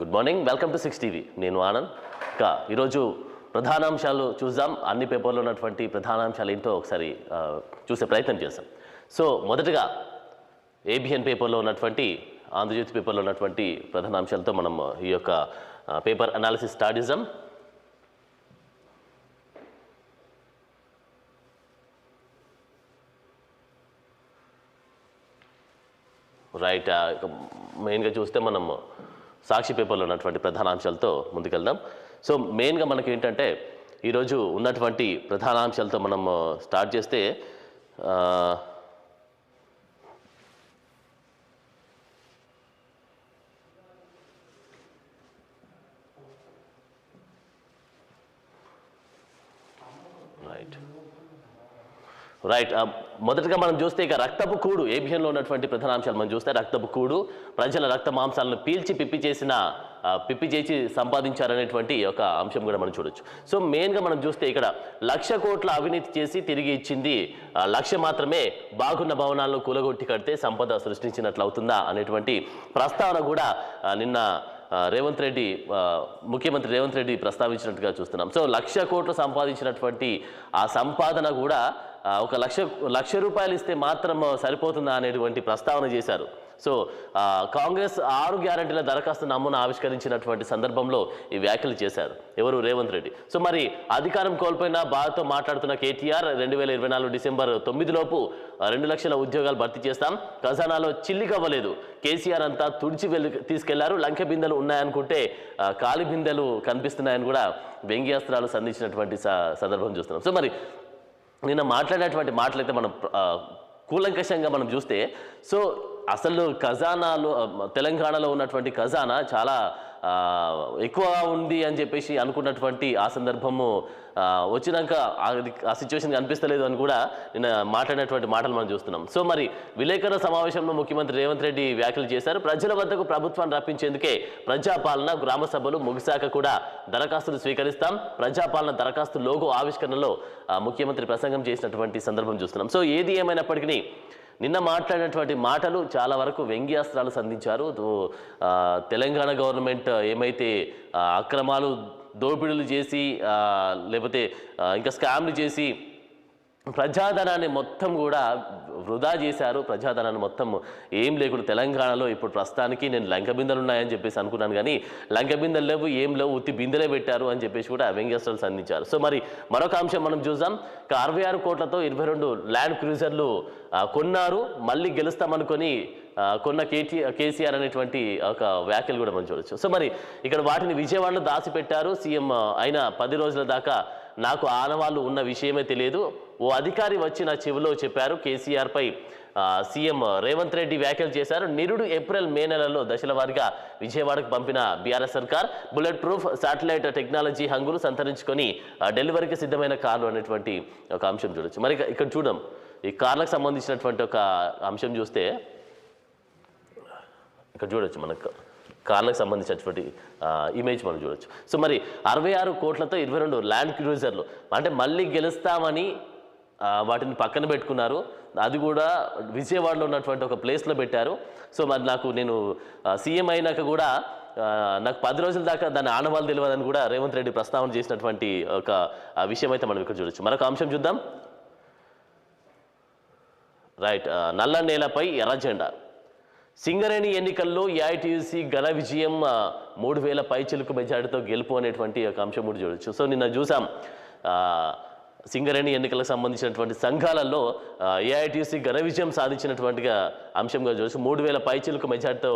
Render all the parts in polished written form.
Good morning, welcome to 6 TV. నేను ఆనంద్. ఇంకా ఈరోజు ప్రధానాంశాలు చూద్దాం. అన్ని పేపర్లో ఉన్నటువంటి ప్రధానాంశాలు ఏంటో ఒకసారి చూసే ప్రయత్నం చేస్తాం. సో మొదటగా ఏబిఎన్ పేపర్లో ఉన్నటువంటి, ఆంధ్రజ్యోతి పేపర్లో ఉన్నటువంటి ప్రధానాంశాలతో మనం ఈ యొక్క పేపర్ అనాలిసిస్ స్టార్ట్ చేద్దాం. రైట్, మెయిన్గా చూస్తే మనం సాక్షి పేపర్లో ఉన్నటువంటి ప్రధానాంశాలతో ముందుకెళ్దాం. సో మెయిన్గా మనకి ఏంటంటే ఈరోజు ఉన్నటువంటి ప్రధానాంశాలతో మనం స్టార్ట్ చేస్తే రైట్ మొదటగా మనం చూస్తే ఇక రక్తపు కూడు, ఏబిఎన్లో ఉన్నటువంటి ప్రధానాంశాలు మనం చూస్తే రక్తపు కూడు, ప్రజల రక్త మాంసాలను పీల్చి పిప్పి చేసి సంపాదించారనేటువంటి ఒక అంశం కూడా మనం చూడొచ్చు. సో మెయిన్గా మనం చూస్తే ఇక్కడ 1,00,000 కోట్ల అవినీతి చేసి తిరిగి ఇచ్చింది 1,00,000 మాత్రమే, బాగున్న భవనాలను కూలగొట్టి కడితే సంపద సృష్టించినట్లు అవుతుందా అనేటువంటి ప్రస్తావన కూడా నిన్న ముఖ్యమంత్రి రేవంత్ రెడ్డి ప్రస్తావించినట్టుగా చూస్తున్నాం. సో 1,00,000 కోట్లు సంపాదించినటువంటి ఆ సంపాదన కూడా ఒక 1,00,000 రూపాయలు ఇస్తే మాత్రం సరిపోతుందా అనేటువంటి ప్రస్తావన చేశారు. సో కాంగ్రెస్ 6 గ్యారంటీల దరఖాస్తు నమూనా ఆవిష్కరించినటువంటి సందర్భంలో ఈ వ్యాఖ్యలు చేశారు ఎవరు, రేవంత్ రెడ్డి. సో మరి అధికారం కోల్పోయిన బాధతో మాట్లాడుతున్న కేటీఆర్ 2024 డిసెంబర్ 9 లోపు 2 లక్షల ఉద్యోగాలు భర్తీ చేస్తాం, ఖజానాలో చిల్లికవ్వలేదు, కేసీఆర్ అంతా తుడిచి తీసుకెళ్లారు, లంకె బిందెలు ఉన్నాయనుకుంటే కాలి బిందెలు కనిపిస్తున్నాయని కూడా వ్యంగ్యాస్త్రాలు సంధించినటువంటి సందర్భం చూస్తున్నాం. సో మరి నిన్న మాట్లాడినటువంటి మాటలైతే మనం కూలంకషంగా మనం చూస్తే, సో అసలు ఖజానాలు తెలంగాణలో ఉన్నటువంటి ఖజానా చాలా ఎక్కువగా ఉంది అని చెప్పేసి అనుకున్నటువంటి ఆ సందర్భము వచ్చినాక ఆ సిచ్యువేషన్ కనిపిస్తలేదు అని కూడా నిన్న మాట్లాడినటువంటి మాటలు మనం చూస్తున్నాం. సో మరి విలేకరుల సమావేశంలో ముఖ్యమంత్రి రేవంత్ రెడ్డి వ్యాఖ్యలు చేశారు. ప్రజల వద్దకు ప్రభుత్వాన్ని రప్పించేందుకే ప్రజాపాలన, గ్రామ సభలు ముగిశాక కూడా దరఖాస్తులు స్వీకరిస్తాం, ప్రజాపాలన దరఖాస్తు లోగో ఆవిష్కరణలో ముఖ్యమంత్రి ప్రసంగం చేసినటువంటి సందర్భం చూస్తున్నాం. సో ఏది ఏమైనప్పటికీ నిన్న మాట్లాడినటువంటి మాటలు చాలా వరకు వ్యంగ్యాస్త్రాలు సంధించారు. తెలంగాణ గవర్నమెంట్ ఏమైతే అక్రమాలు, దోపిడీలు చేసి లేకపోతే ఇంకా స్కామ్లు చేసి ప్రజాధనాన్ని మొత్తం కూడా వృధా చేశారు, ప్రజాధనాన్ని మొత్తం ఏం లేకుండా తెలంగాణలో ఇప్పుడు ప్రస్తుతానికి నేను లంక బిందెలు ఉన్నాయని చెప్పేసి అనుకున్నాను, కానీ లంక బిందెలు లేవు, ఏం లేవు, ఉత్తి బిందెలే పెట్టారు అని చెప్పేసి కూడా వ్యంగ్యాస్త్రాలు సంధించారు. సో మరి మరొక అంశం మనం చూద్దాం. 66 కోట్లతో 22 ల్యాండ్ క్రూజర్లు కొన్నారు, మళ్ళీ గెలుస్తామనుకొని కొన్న కేసీఆర్ అనేటువంటి ఒక వ్యాఖ్యలు కూడా మనం చూడొచ్చు. సో మరి ఇక్కడ వాటిని విజయవాడలో దాచిపెట్టారు, సీఎం అయిన 10 రోజుల దాకా నాకు ఆనవాళ్ళు ఉన్న విషయమే తెలియదు, ఓ అధికారి వచ్చి నా చెవిలో చెప్పారు, కేసీఆర్పై సీఎం రేవంత్ రెడ్డి వ్యాఖ్యలు చేశారు. నిరుడు ఏప్రిల్ మే నెలలో దశల వారీగా విజయవాడకు పంపిన బీఆర్ఎస్ సర్కార్ బుల్లెట్ ప్రూఫ్ శాటిలైట్ టెక్నాలజీ హంగులు సంతరించుకొని డెలివరీకి సిద్ధమైన కార్లు అనేటువంటి ఒక అంశం చూడొచ్చు. మరి ఇక్కడ చూడం, ఈ కార్లకు సంబంధించినటువంటి ఒక అంశం చూస్తే ఇక్కడ చూడొచ్చు, మనకు కార్లకు సంబంధించినటువంటి ఇమేజ్ మనం చూడొచ్చు. సో మరి 66 కోట్లతో 22 ల్యాండ్ క్రూజర్లు, అంటే మళ్ళీ గెలుస్తామని వాటిని పక్కన పెట్టుకున్నారు, అది కూడా విజయవాడలో ఉన్నటువంటి ఒక ప్లేస్లో పెట్టారు. సో మరి నేను సీఎం అయినాక కూడా నాకు 10 రోజుల దాకా దాని ఆనవాళ్ళు తెలియదని కూడా రేవంత్ రెడ్డి ప్రస్తావన చేసినటువంటి ఒక విషయం అయితే మనం ఇక్కడ చూడొచ్చు. మరొక అంశం చూద్దాం. రైట్, నల్ల నేలపై ఎర్ర జెండా, సింగరేణి ఎన్నికల్లో ఏఐటీయూసీ ఘన విజయం, 3,000 పైచిలుకు మెజార్టీతో గెలుపు అనేటువంటి ఒక అంశం కూడా చూడొచ్చు. సో నిన్న చూసాం, సింగరేణి ఎన్నికలకు సంబంధించినటువంటి సంఘాలలో ఏఐటీయూసీ ఘన విజయం సాధించినటువంటిగా అంశంగా చూడొచ్చు. 3,000 పైచిలుకు మెజార్టీతో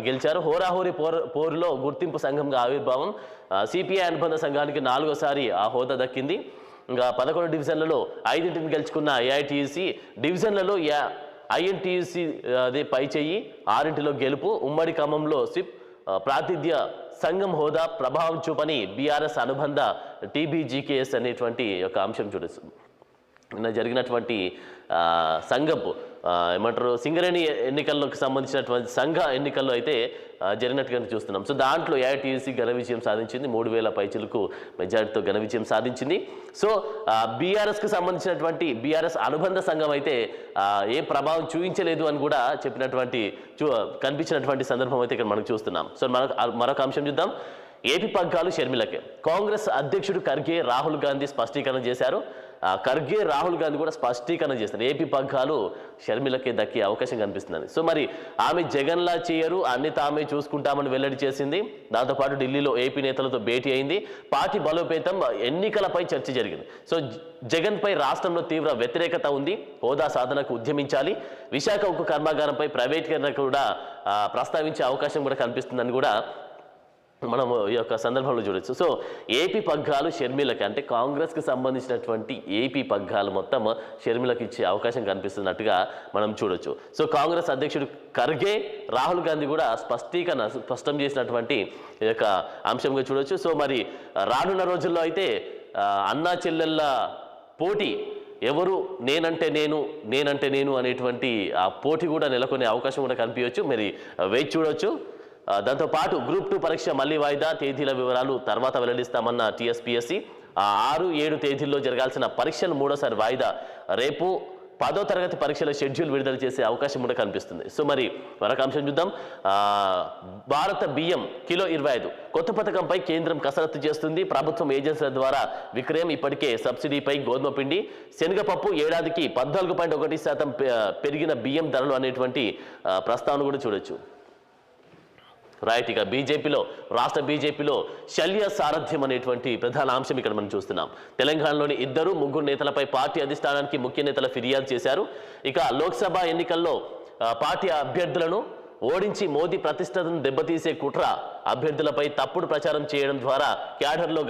గెలిచారు. హోరాహోరీ పోరులో గుర్తింపు సంఘంగా ఆవిర్భావం, సిపిఐ అనుబంధ సంఘానికి 4వసారి ఆ హోదా దక్కింది. ఇంకా 11 డివిజన్లలో 5 గెలుచుకున్న ఏఐటీయూసీ, డివిజన్లలో ఐఎన్టీయూసీ అదే పై చెయ్యి, 6 గెలుపు. ఉమ్మడి ఖమ్మంలో స్విప్ ప్రాతినిధ్య సంఘం హోదా ప్రభావం చూపని బీఆర్ఎస్ అనుబంధ టీబీజీకేఎస్ అనేటువంటి ఒక అంశం చూడొచ్చు. నిన్న జరిగినటువంటి సంఘపు ఏమంటారు సింగరేణి ఎన్నికల్లోకి సంబంధించినటువంటి సంఘ ఎన్నికల్లో అయితే జరిగినట్టుగా చూస్తున్నాం. సో దాంట్లో ఏఐటీయూసీ ఘన విజయం సాధించింది, 3000 పైచిలకు మెజారిటీతో ఘన విజయం సాధించింది. సో బీఆర్ఎస్కి సంబంధించినటువంటి బీఆర్ఎస్ అనుబంధ సంఘం అయితే ఏ ప్రభావం చూపించలేదు అని కూడా చెప్పినటువంటి కనిపించినటువంటి సందర్భం అయితే ఇక్కడ మనం చూస్తున్నాం. సో మరొక అంశం చూద్దాం. ఏపీ పగ్గాలు షర్మిలకే. కాంగ్రెస్ అధ్యక్షుడు ఖర్గే రాహుల్ గాంధీ స్పష్టీకరణ చేశారు. ఖర్గే రాహుల్ గాంధీ కూడా స్పష్టీకరణ చేస్తారు, ఏపీ పగ్గాలు షర్మిలకే దక్కే అవకాశం కనిపిస్తుందని. సో మరి ఆమె జగన్లా చేయరు, అన్ని తామే చూసుకుంటామని వెల్లడి చేసింది. దాంతోపాటు ఢిల్లీలో ఏపీ నేతలతో భేటీ అయింది. పార్టీ బలోపేతం, ఎన్నికలపై చర్చ జరిగింది. సో జగన్పై రాష్ట్రంలో తీవ్ర వ్యతిరేకత ఉంది, హోదా సాధనకు ఉద్యమించాలి, విశాఖ ఉక్కు కర్మాగారంపై ప్రైవేటీకరణ కూడా ప్రస్తావించే అవకాశం కూడా కనిపిస్తుందని కూడా మనం ఈ యొక్క సందర్భంలో చూడొచ్చు. సో ఏపీ పగ్గాలు షర్మిలకి, అంటే కాంగ్రెస్కి సంబంధించినటువంటి ఏపీ పగ్గాలు మొత్తం షర్మిలకి ఇచ్చే అవకాశం కనిపిస్తున్నట్టుగా మనం చూడొచ్చు. సో కాంగ్రెస్ అధ్యక్షుడు ఖర్గే రాహుల్ గాంధీ కూడా స్పష్టం చేసినటువంటి ఈ యొక్క అంశంగా చూడొచ్చు. సో మరి రానున్న రోజుల్లో అయితే అన్నా చెల్లెళ్ళ పోటీ, ఎవరు నేనంటే నేను అనేటువంటి ఆ పోటీ కూడా నెలకొనే అవకాశం కూడా కనిపించవచ్చు. మరి వేచి చూడొచ్చు. దాంతోపాటు గ్రూప్ 2 పరీక్ష మళ్లీ వాయిదా, తేదీల వివరాలు తర్వాత వెల్లడిస్తామన్న టీఎస్పీఎస్సీ. 6-7 తేదీల్లో జరగాల్సిన పరీక్షలు మూడోసారి వాయిదా. రేపు 10వ తరగతి పరీక్షల షెడ్యూల్ విడుదల చేసే అవకాశం కూడా కనిపిస్తుంది. సో మరి మరొక అంశం చూద్దాం. భారత బియ్యం కిలో 25 కొత్త పథకంపై కేంద్రం కసరత్తు చేస్తుంది. ప్రభుత్వం ఏజెన్సీల ద్వారా విక్రయం. ఇప్పటికే సబ్సిడీపై గోధుమ పిండి, శనగపప్పు ఏడాదికి 14.1% పెరిగిన బియ్యం ధరలు అనేటువంటి ప్రస్తావన కూడా చూడొచ్చు. రైట్. ఇక రాష్ట్ర బీజేపీలో శల్య సారథ్యం అనేటువంటి ప్రధాన అంశం ఇక్కడ మనం చూస్తున్నాం. తెలంగాణలోని 2-3 నేతలపై పార్టీ అధిష్టానానికి ముఖ్య నేతల ఫిర్యాదు చేశారు. ఇక లోక్సభ ఎన్నికల్లో పార్టీ అభ్యర్థులను ఓడించి మోదీ ప్రతిష్టతను దెబ్బతీసే కుట్ర, అభ్యర్థులపై తప్పుడు ప్రచారం చేయడం ద్వారా క్యాడర్లో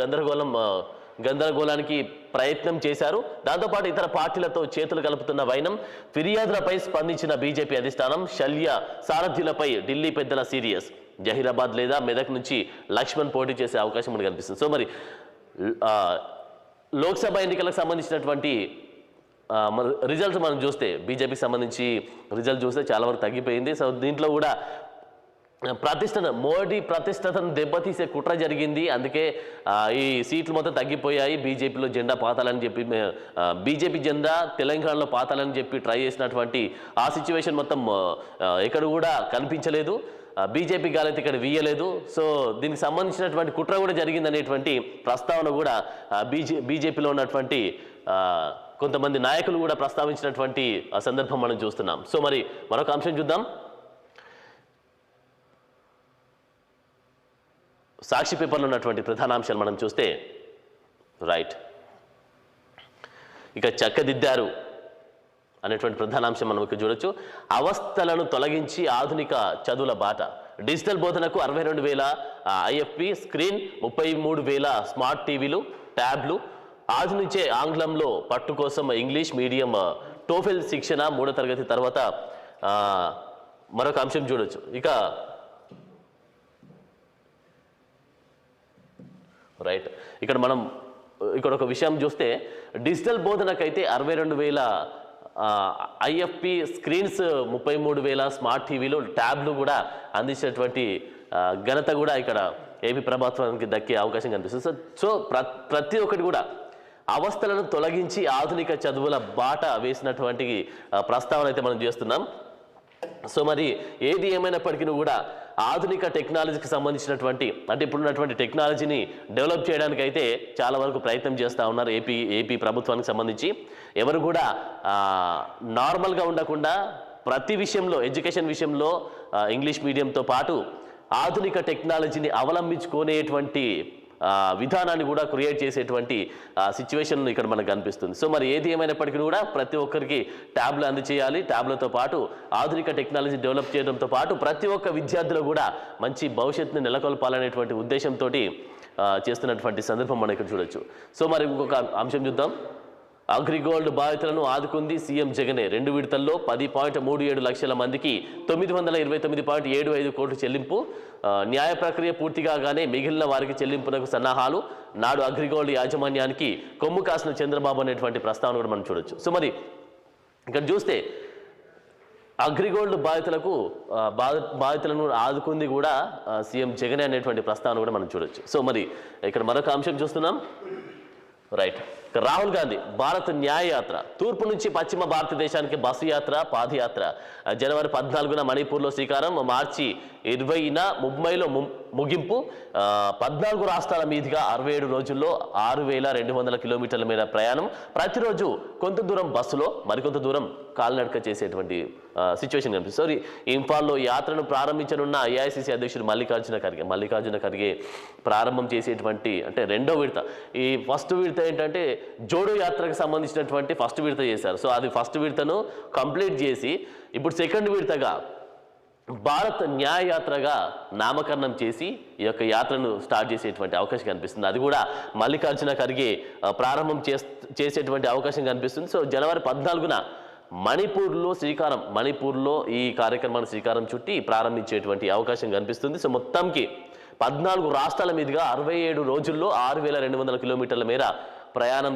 గందరగోళానికి ప్రయత్నం చేశారు. దాంతోపాటు ఇతర పార్టీలతో చేతులు కలుపుతున్న వైనం. ఫిర్యాదులపై స్పందించిన బీజేపీ అధిష్టానం శల్య సారథ్యులపై ఢిల్లీ పెద్దల సీరియస్. జహీరాబాద్ లేదా మెదక్ నుంచి లక్ష్మణ్ పోటీ చేసే అవకాశం మనకు కనిపిస్తుంది. సో మరి లోక్సభ ఎన్నికలకు సంబంధించినటువంటి రిజల్ట్స్ మనం చూస్తే, బీజేపీకి సంబంధించి రిజల్ట్ చూస్తే చాలా వరకు తగ్గిపోయింది. సో దీంట్లో కూడా మోడీ ప్రతిష్టతను దెబ్బతీసే కుట్ర జరిగింది. అందుకే ఈ సీట్లు మొత్తం తగ్గిపోయాయి. బీజేపీలో జెండా పాతాలని చెప్పి, బీజేపీ జెండా తెలంగాణలో పాతాలని చెప్పి ట్రై చేసినటువంటి ఆ సిచ్యువేషన్ మొత్తం ఎక్కడ కూడా కనిపించలేదు. బీజేపీ గాలైతే ఇక్కడ వీయలేదు. సో దీనికి సంబంధించినటువంటి కుట్ర కూడా జరిగిందనేటువంటి ప్రస్తావన కూడా బీజేపీలో ఉన్నటువంటి కొంతమంది నాయకులు కూడా ప్రస్తావించినటువంటి సందర్భం మనం చూస్తున్నాం. సో మరి మరొక అంశం చూద్దాం. సాక్షి పేపర్లో ఉన్నటువంటి ప్రధాన అంశాలు మనం చూస్తే, రైట్, ఇక చక్కదిద్దారు అనేటువంటి ప్రధాన అంశం మనం ఇక్కడ చూడొచ్చు. అవస్థలను తొలగించి ఆధునిక చదువుల బాట. డిజిటల్ బోధనకు 62,000 ఐఎఫ్పి స్క్రీన్, 33,000 స్మార్ట్ టీవీలు, ట్యాబ్లు. ఆది నుంచే ఆంగ్లంలో పట్టు కోసం ఇంగ్లీష్ మీడియం టోఫెల్ శిక్షణ 3వ తరగతి తర్వాత. మరొక అంశం చూడొచ్చు. ఇక రైట్, ఇక్కడ ఒక విషయం చూస్తే, డిజిటల్ బోధనకైతే 62,000 ఐఎఫ్పి స్క్రీన్స్, 33,000 స్మార్ట్ టీవీలు, ట్యాబ్లు కూడా అందించినటువంటి ఘనత కూడా ఇక్కడ ఏపీ ప్రభుత్వానికి దక్కే అవకాశం కనిపిస్తుంది. సో ప్రతి ఒక్కటి కూడా అవస్థలను తొలగించి ఆధునిక చదువుల బాట వేసినటువంటి ప్రస్తావన అయితే మనం చేస్తున్నాం. సో మరి ఏది ఏమైనప్పటికీ కూడా ఆధునిక టెక్నాలజీకి సంబంధించినటువంటి, అంటే ఇప్పుడున్నటువంటి టెక్నాలజీని డెవలప్ చేయడానికి అయితే చాలా వరకు ప్రయత్నం చేస్తూ ఉన్నారు ఏపీ ప్రభుత్వానికి సంబంధించి. ఎవరు కూడా నార్మల్గా ఉండకుండా ప్రతి విషయంలో, ఎడ్యుకేషన్ విషయంలో ఇంగ్లీష్ మీడియంతో పాటు ఆధునిక టెక్నాలజీని అవలంబించుకునేటువంటి విధానాన్ని కూడా క్రియేట్ చేసేటువంటి సిచ్యువేషన్ ఇక్కడ మనకు కనిపిస్తుంది. సో మరి ఏది ఏమైనప్పటికీ కూడా ప్రతి ఒక్కరికి ట్యాబ్లు అందజేయాలి. ట్యాబ్లతో పాటు ఆధునిక టెక్నాలజీ డెవలప్ చేయడంతో పాటు ప్రతి ఒక్క విద్యార్థులు కూడా మంచి భవిష్యత్తుని నెలకొల్పాలనేటువంటి ఉద్దేశంతో చేస్తున్నటువంటి సందర్భం మనం ఇక్కడ చూడొచ్చు. సో మరి ఇంకొక అంశం చూద్దాం. అగ్రిగోల్డ్ బాధితులను ఆదుకుంది సీఎం జగనే. 2 విడతల్లో 10.37 లక్షల మందికి 929.75 కోట్లు చెల్లింపు. న్యాయ ప్రక్రియ పూర్తి కాగానే మిగిలిన వారికి చెల్లింపునకు సన్నాహాలు. నాడు అగ్రిగోల్డ్ యాజమాన్యానికి కొమ్ము కాసిన చంద్రబాబు అనేటువంటి ప్రస్తావన కూడా మనం చూడొచ్చు. సో మరి ఇక్కడ చూస్తే అగ్రిగోల్డ్ బాధితులను ఆదుకుంది కూడా సీఎం జగన్ అనేటువంటి ప్రస్తావన కూడా మనం చూడొచ్చు. సో మరి ఇక్కడ మరొక అంశం చూస్తున్నాం. రైట్, రాహుల్ గాంధీ భారత్ న్యాయ యాత్ర, తూర్పు నుంచి పశ్చిమ భారతదేశానికి బస్సు యాత్ర, పాదయాత్ర. జనవరి 14న మణిపూర్లో శ్రీకారం, మార్చి 20న ముంబైలో ముగింపు. 14 రాష్ట్రాల మీదుగా 67 రోజుల్లో 6,200 కిలోమీటర్ల మీద ప్రయాణం. ప్రతిరోజు కొంత దూరం బస్సులో, మరికొంత దూరం కాలినడక చేసేటువంటి సిచ్యువేషన్ కనిపిస్తుంది. ఇంఫాల్లో యాత్రను ప్రారంభించనున్న ఏఐసిసి అధ్యక్షుడు మల్లికార్జున ఖర్గే ప్రారంభం చేసేటువంటి, అంటే రెండో విడత. ఈ ఫస్ట్ విడత ఏంటంటే జోడో యాత్రకు సంబంధించినటువంటి ఫస్ట్ విడత చేశారు. సో అది ఫస్ట్ విడతను కంప్లీట్ చేసి ఇప్పుడు సెకండ్ విడతగా భారత్ న్యాయ యాత్రగా నామకరణం చేసి ఈ యొక్క యాత్రను స్టార్ట్ చేసేటువంటి అవకాశం కనిపిస్తుంది. అది కూడా మల్లికార్జున ఖర్గే ప్రారంభం చేసేటువంటి అవకాశం కనిపిస్తుంది. సో జనవరి 14న మణిపూర్లో ఈ కార్యక్రమాన్ని శ్రీకారం చుట్టి ప్రారంభించేటువంటి అవకాశం కనిపిస్తుంది. సో మొత్తంకి 14 రాష్ట్రాల మీదుగా 67 రోజుల్లో 6,200 కిలోమీటర్ల మేర ప్రయాణం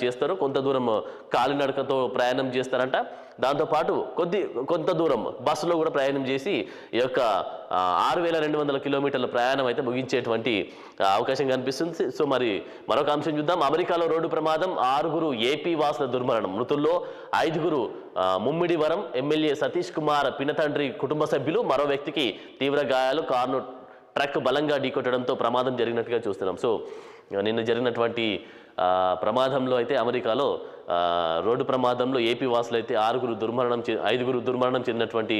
చేస్తారు. కొంత దూరం కాలినడకతో ప్రయాణం చేస్తారంట. దాంతోపాటు కొంత దూరం బస్సులో కూడా ప్రయాణం చేసి ఈ యొక్క 6,200 కిలోమీటర్ల ప్రయాణం అయితే ముగించేటువంటి అవకాశం కనిపిస్తుంది. సో మరి మరొక అంశం చూద్దాం. అమెరికాలో రోడ్డు ప్రమాదం, 6 ఏపీ వాసుల దుర్మరణం. మృతుల్లో 5 ముమ్మిడివరం ఎమ్మెల్యే సతీష్ కుమార్ పినతండ్రి కుటుంబ సభ్యులు, మరో వ్యక్తికి తీవ్ర గాయాలు. కారును ట్రక్ బలంగా ఢీకొట్టడంతో ప్రమాదం జరిగినట్టుగా చూస్తున్నాం. సో నిన్న జరిగినటువంటి ప్రమాదంలో అయితే అమెరికాలో రోడ్డు ప్రమాదంలో ఏపీ వాసులు అయితే 5 దుర్మరణం చెందినటువంటి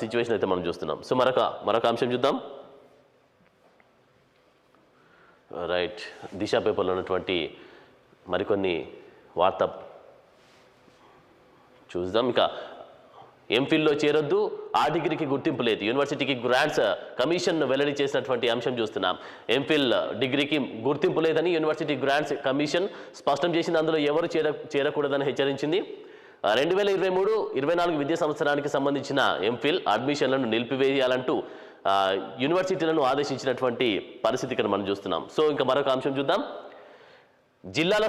సిచ్యువేషన్ అయితే మనం చూస్తున్నాం. సో మరొక అంశం చూద్దాం. రైట్, దిశ పేపర్లో ఉన్నటువంటి మరికొన్ని వార్త చూద్దాం. ఇక ఎంఫిల్లో చేరొద్దు, ఆ డిగ్రీకి గుర్తింపు లేదు, యూనివర్సిటీకి గ్రాంట్స్ కమిషన్ వెల్లడి చేసినటువంటి అంశం చూస్తున్నాం. ఎంఫిల్ డిగ్రీకి గుర్తింపు లేదని యూనివర్సిటీ గ్రాంట్స్ కమిషన్ స్పష్టం చేసింది. అందులో ఎవరు చేరకూడదని హెచ్చరించింది. 2023-24 విద్యా సంవత్సరానికి సంబంధించిన ఎంఫిల్ అడ్మిషన్లను నిలిపివేయాలంటూ యూనివర్సిటీలను ఆదేశించినటువంటి పరిస్థితి ఇక్కడ మనం చూస్తున్నాం. సో ఇంకా మరొక అంశం చూద్దాం. జిల్లాల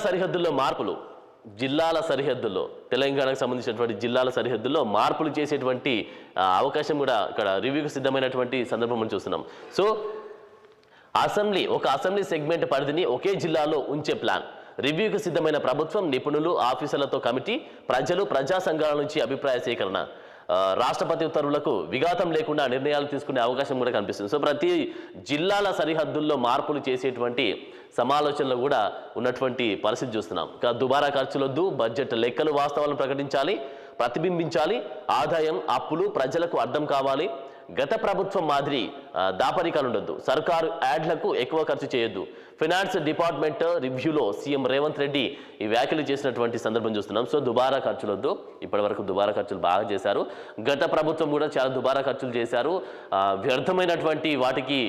సరిహద్దుల్లో తెలంగాణకు సంబంధించినటువంటి జిల్లాల సరిహద్దుల్లో మార్పులు చేసేటువంటి అవకాశం కూడా ఇక్కడ రివ్యూకి సిద్ధమైనటువంటి సందర్భం మనం చూస్తున్నాం. సో అసెంబ్లీ సెగ్మెంట్ పరిధిని ఒకే జిల్లాలో ఉంచే ప్లాన్. రివ్యూకి సిద్ధమైన ప్రభుత్వం, నిపుణులు, ఆఫీసర్లతో కమిటీ, ప్రజా సంఘాల నుంచి అభిప్రాయ సేకరణ. రాష్ట్రపతి ఉత్తర్వులకు విఘాతం లేకుండా నిర్ణయాలు తీసుకునే అవకాశం కూడా కనిపిస్తుంది. సో ప్రతి జిల్లాల సరిహద్దుల్లో మార్పులు చేసేటువంటి సమాలోచనలు కూడా ఉన్నటువంటి పరిస్థితి చూస్తున్నాం. దుబారా ఖర్చులొద్దు, బడ్జెట్ లెక్కలు వాస్తవాలను ప్రతిబింబించాలి, ఆదాయం అప్పులు ప్రజలకు అర్థం కావాలి, గత ప్రభుత్వం మాదిరి దాపరికాలు ఉండొద్దు, సర్కారు యాడ్లకు ఎక్కువ ఖర్చు చేయొద్దు. ఫైనాన్స్ డిపార్ట్మెంట్ రివ్యూలో సీఎం రేవంత్ రెడ్డి ఈ వ్యాఖ్యలు చేసినటువంటి సందర్భం చూస్తున్నాం. సో దుబారా ఖర్చులొద్దు, ఇప్పటివరకు దుబారా ఖర్చులు బాగా చేశారు. గత ప్రభుత్వం కూడా చాలా దుబారా ఖర్చులు చేశారు. వ్యర్థమైనటువంటి వాటికి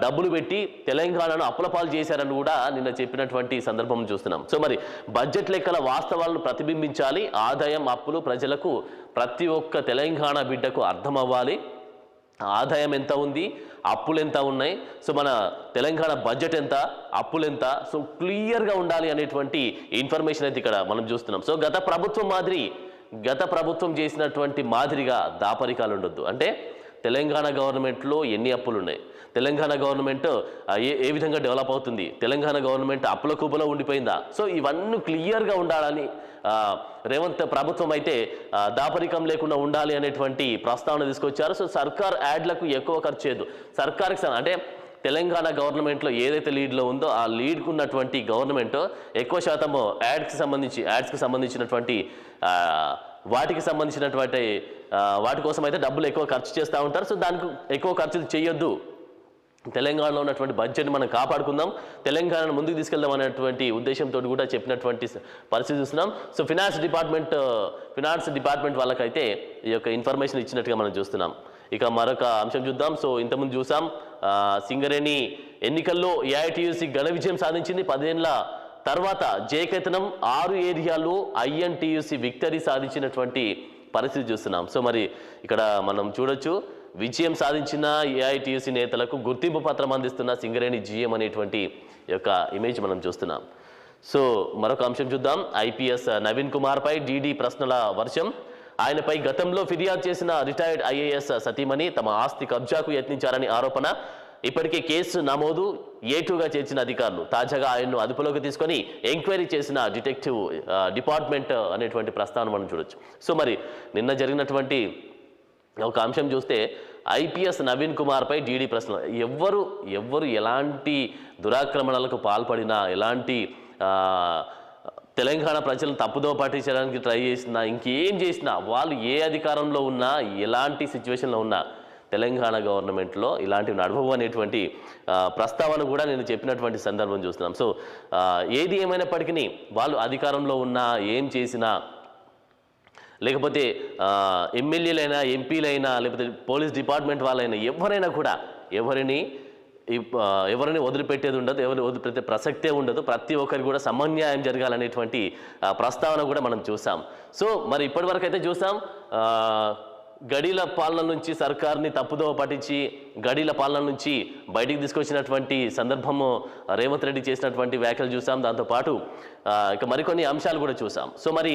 డబ్బులు పెట్టి తెలంగాణను అప్పులపాలు చేశారని కూడా నిన్న చెప్పినటువంటి సందర్భం చూస్తున్నాం. సో మరి బడ్జెట్ లెక్కల వాస్తవాలను ప్రతిబింబించాలి, ఆదాయం అప్పులు ప్రజలకు, ప్రతి ఒక్క తెలంగాణ బిడ్డకు అర్థం అవ్వాలి, ఆదాయం ఎంత ఉంది, అప్పులు ఎంత ఉన్నాయి, సో మన తెలంగాణ బడ్జెట్ ఎంత, అప్పులు ఎంత, సో క్లియర్గా ఉండాలి అనేటువంటి ఇన్ఫర్మేషన్ అయితే ఇక్కడ మనం చూస్తున్నాం. సో గత ప్రభుత్వం చేసినటువంటి మాదిరిగా దాపరికాలు ఉండొద్దు. అంటే తెలంగాణ గవర్నమెంట్లో ఎన్ని అప్పులు ఉన్నాయి, తెలంగాణ గవర్నమెంట్ ఏ విధంగా డెవలప్ అవుతుంది, తెలంగాణ గవర్నమెంట్ అప్పుల కూపలో ఉండిపోయిందా, సో ఇవన్నీ క్లియర్గా ఉండాలని రేవంత్ ప్రభుత్వం అయితే దాపరికం లేకుండా ఉండాలి అనేటువంటి ప్రస్తావన తీసుకొచ్చారు. సో సర్కార్ యాడ్లకు ఎక్కువ ఖర్చు చేయదు. సర్కార్కి అంటే తెలంగాణ గవర్నమెంట్లో ఏదైతే లీడ్లో ఉందో ఆ లీడ్కు ఉన్నటువంటి గవర్నమెంట్ ఎక్కువ శాతం యాడ్స్కి సంబంధించినటువంటి వాటి కోసం అయితే డబ్బులు ఎక్కువ ఖర్చు చేస్తూ ఉంటారు. సో దానికి ఎక్కువ ఖర్చులు చేయొద్దు, తెలంగాణలో ఉన్నటువంటి బడ్జెట్ మనం కాపాడుకుందాం, తెలంగాణను ముందుకు తీసుకెళ్దాం అనేటువంటి ఉద్దేశంతో కూడా చెప్పినటువంటి పరిస్థితి చూస్తున్నాం. సో ఫినాన్స్ డిపార్ట్మెంట్ వాళ్ళకైతే ఈ యొక్క ఇన్ఫర్మేషన్ ఇచ్చినట్టుగా మనం చూస్తున్నాం. ఇక మరొక అంశం చూద్దాం. సో ఇంతకుముందు చూసాం, సింగరేణి ఎన్నికల్లో ఏఐటీయూసీ ఘన విజయం సాధించింది. 10 ఏళ్ల తర్వాత జయకేతనం 6 ఏరియాల్లో ఐఎన్టీయూసీ విక్టరీ సాధించినటువంటి పరిస్థితి చూస్తున్నాం. సో మరి ఇక్కడ మనం చూడొచ్చు, విజయం సాధించిన ఏఐటీయూసీ నేతలకు గుర్తింపు పత్రం అందిస్తున్న సింగరేణి జీఎం అనేటువంటి యొక్క ఇమేజ్ మనం చూస్తున్నాం. సో మరొక అంశం చూద్దాం. ఐపీఎస్ నవీన్ కుమార్పై డీడీ ప్రశ్నల వర్షం. ఆయనపై గతంలో ఫిర్యాదు చేసిన రిటైర్డ్ ఐఏఎస్ సతీమణి తమ ఆస్తి కబ్జాకు యత్నించారని ఆరోపణ. ఇప్పటికే కేసు నమోదు A2గా చేర్చిన అధికారులు. తాజాగా ఆయన్ను అదుపులోకి తీసుకొని ఎంక్వైరీ చేసిన డిటెక్టివ్ డిపార్ట్మెంట్ అనేటువంటి ప్రస్తావన మనం చూడొచ్చు. సో మరి నిన్న జరిగినటువంటి ఒక అంశం చూస్తే ఐపీఎస్ నవీన్ కుమార్పై డీడీ ప్రశ్న. ఎవ్వరు ఎలాంటి దురాక్రమణలకు పాల్పడినా, ఎలాంటి తెలంగాణ ప్రజలను తప్పుదో పట్టించడానికి ట్రై చేసినా, ఇంకేం చేసినా, వాళ్ళు ఏ అధికారంలో ఉన్నా, ఎలాంటి సిచ్యువేషన్లో ఉన్నా తెలంగాణ గవర్నమెంట్లో ఇలాంటివి నడవవు అనేటువంటి ప్రస్తావన కూడా నేను చెప్పినటువంటి సందర్భం చూస్తున్నాం. సో ఏది ఏమైనప్పటికీ వాళ్ళు అధికారంలో ఉన్నా, ఏం చేసినా, లేకపోతే ఎమ్మెల్యేలైనా, ఎంపీలైనా, లేకపోతే పోలీస్ డిపార్ట్మెంట్ వాళ్ళైనా ఎవరైనా కూడా ఎవరిని వదిలిపెట్టేది ఉండదు, ఎవరిని వదిలిపెట్టే ప్రసక్తే ఉండదు. ప్రతి ఒక్కరికి కూడా సమన్యాయం జరగాలనేటువంటి ప్రస్తావన కూడా మనం చూసాం. సో మరి ఇప్పటివరకు అయితే చూసాం, గడీల పాలన నుంచి సర్కార్ని తప్పుదోవ పట్టించి గడీల పాలన నుంచి బయటికి తీసుకొచ్చినటువంటి సందర్భము రేవంత్ రెడ్డి చేసినటువంటి వ్యాఖ్యలు చూసాం. దాంతోపాటు ఇక మరికొన్ని అంశాలు కూడా చూసాం. సో మరి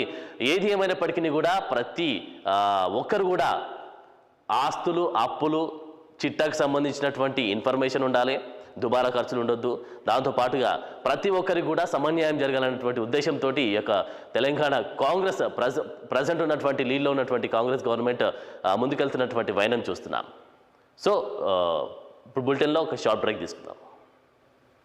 ఏది ఏమైనప్పటికీ కూడా ప్రతి ఒక్కరు కూడా ఆస్తులు, అప్పులు, చిట్టాకు సంబంధించినటువంటి ఇన్ఫర్మేషన్ ఉండాలి, దుబారా ఖర్చులు ఉండొద్దు. దాంతోపాటుగా ప్రతి ఒక్కరికి కూడా సమన్యాయం జరగాలనేటువంటి ఉద్దేశంతో ఈ యొక్క తెలంగాణ కాంగ్రెస్ ప్రజెంట్ ఉన్నటువంటి లీడ్లో ఉన్నటువంటి కాంగ్రెస్ గవర్నమెంట్ ముందుకెళ్తున్నటువంటి వైనం చూస్తున్నాం. సో ఇప్పుడు బులెటిన్లో ఒక షార్ట్ బ్రేక్ తీసుకుందాం.